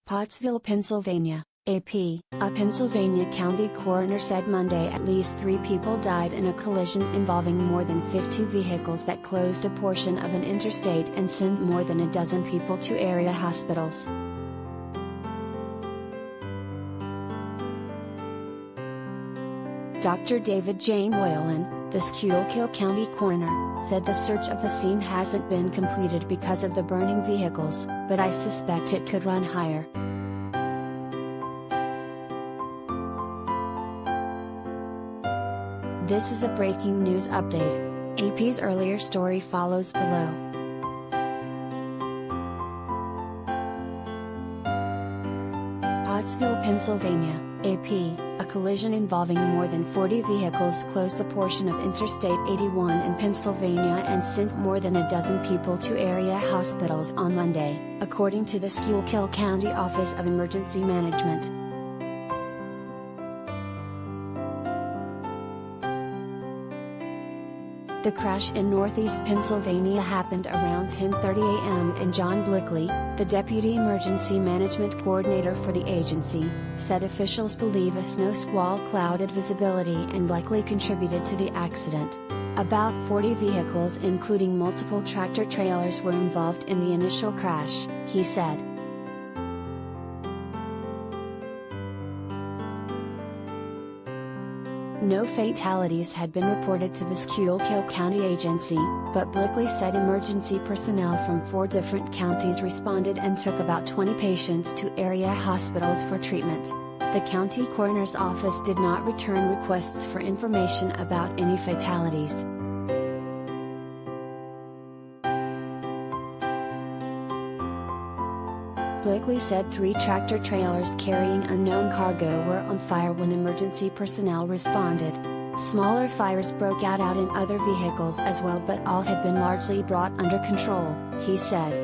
Pottsville, Pennsylvania, AP. A Pennsylvania county coroner said Monday at least 3 people died in a collision involving more than 50 vehicles that closed a portion of an interstate and sent more than a dozen people to area hospitals. Dr. David J. Moylan, the Schuylkill County coroner, said the search of the scene hasn't been completed because of the burning vehicles, but I suspect it could run higher. This is a breaking news update. AP's earlier story follows below. Pottsville, Pennsylvania, AP. A collision involving more than 40 vehicles closed a portion of Interstate 81 in Pennsylvania and sent more than a dozen people to area hospitals on Monday, according to the Schuylkill County Office of Emergency Management. The crash in northeast Pennsylvania happened around 10:30 a.m. and John Blickley, the Deputy Emergency Management Coordinator for the agency, said officials believe a snow squall clouded visibility and likely contributed to the accident. About 40 vehicles including multiple tractor-trailers were involved in the initial crash, he said. No fatalities had been reported to the Schuylkill County agency, but Blickley said emergency personnel from 4 different counties responded and took about 20 patients to area hospitals for treatment. The county coroner's office did not return requests for information about any fatalities. Blickley said 3 tractor-trailers carrying unknown cargo were on fire when emergency personnel responded. Smaller fires broke out in other vehicles as well, but all had been largely brought under control, he said.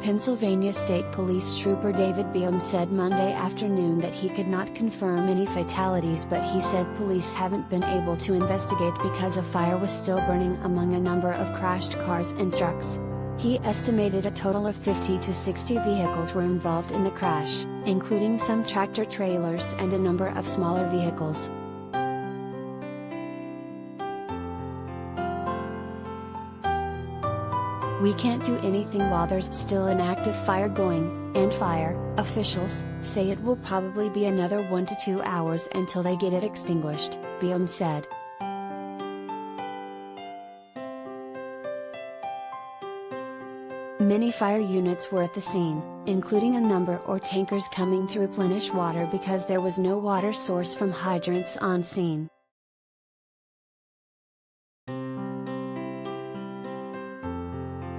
Pennsylvania State Police Trooper David Beam said Monday afternoon that he could not confirm any fatalities, but he said police haven't been able to investigate because a fire was still burning among a number of crashed cars and trucks. He estimated a total of 50 to 60 vehicles were involved in the crash, including some tractor-trailers and a number of smaller vehicles. We can't do anything while there's still an active fire going, and fire officials say it will probably be another 1 to 2 hours until they get it extinguished, Beam said. Many fire units were at the scene, including a number or tankers coming to replenish water because there was no water source from hydrants on scene.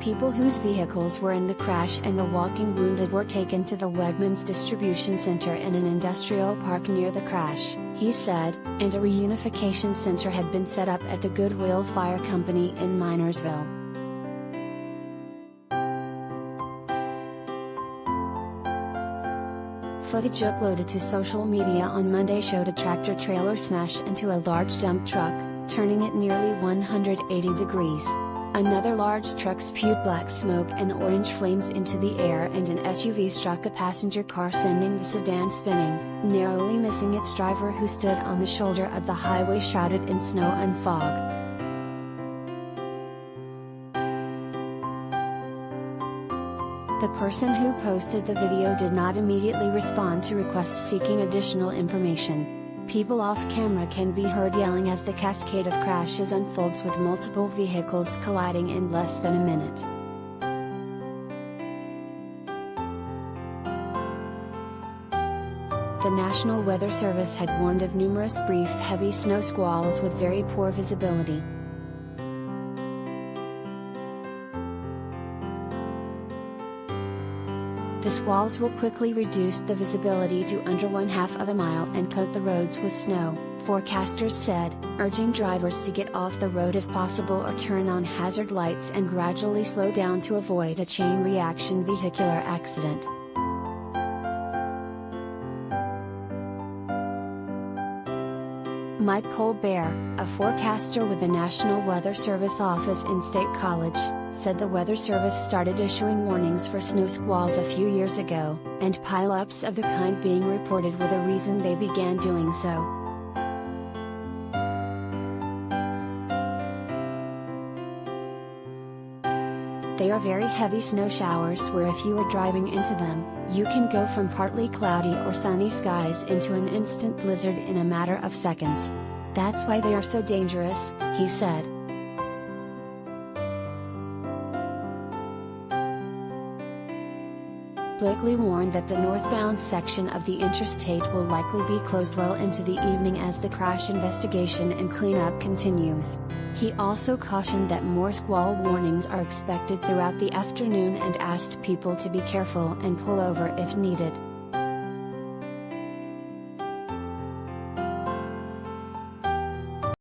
People whose vehicles were in the crash and the walking wounded were taken to the Wegmans distribution center in an industrial park near the crash, he said, and a reunification center had been set up at the Goodwill Fire Company in Minersville. Footage uploaded to social media on Monday showed a tractor-trailer smash into a large dump truck, turning it nearly 180 degrees. Another large truck spewed black smoke and orange flames into the air, and an SUV struck a passenger car, sending the sedan spinning, narrowly missing its driver, who stood on the shoulder of the highway shrouded in snow and fog. The person who posted the video did not immediately respond to requests seeking additional information. People off camera can be heard yelling as the cascade of crashes unfolds, with multiple vehicles colliding in less than a minute. The National Weather Service had warned of numerous brief heavy snow squalls with very poor visibility. The squalls will quickly reduce the visibility to under 1/2 of a mile and coat the roads with snow, forecasters said, urging drivers to get off the road if possible or turn on hazard lights and gradually slow down to avoid a chain reaction vehicular accident. Mike Colbert, a forecaster with the National Weather Service office in State College, said the Weather Service started issuing warnings for snow squalls a few years ago, and pileups of the kind being reported were the reason they began doing so. They are very heavy snow showers where if you are driving into them, you can go from partly cloudy or sunny skies into an instant blizzard in a matter of seconds. That's why they are so dangerous, he said. Blakely warned that the northbound section of the Interstate will likely be closed well into the evening as the crash investigation and cleanup continues. He also cautioned that more squall warnings are expected throughout the afternoon and asked people to be careful and pull over if needed.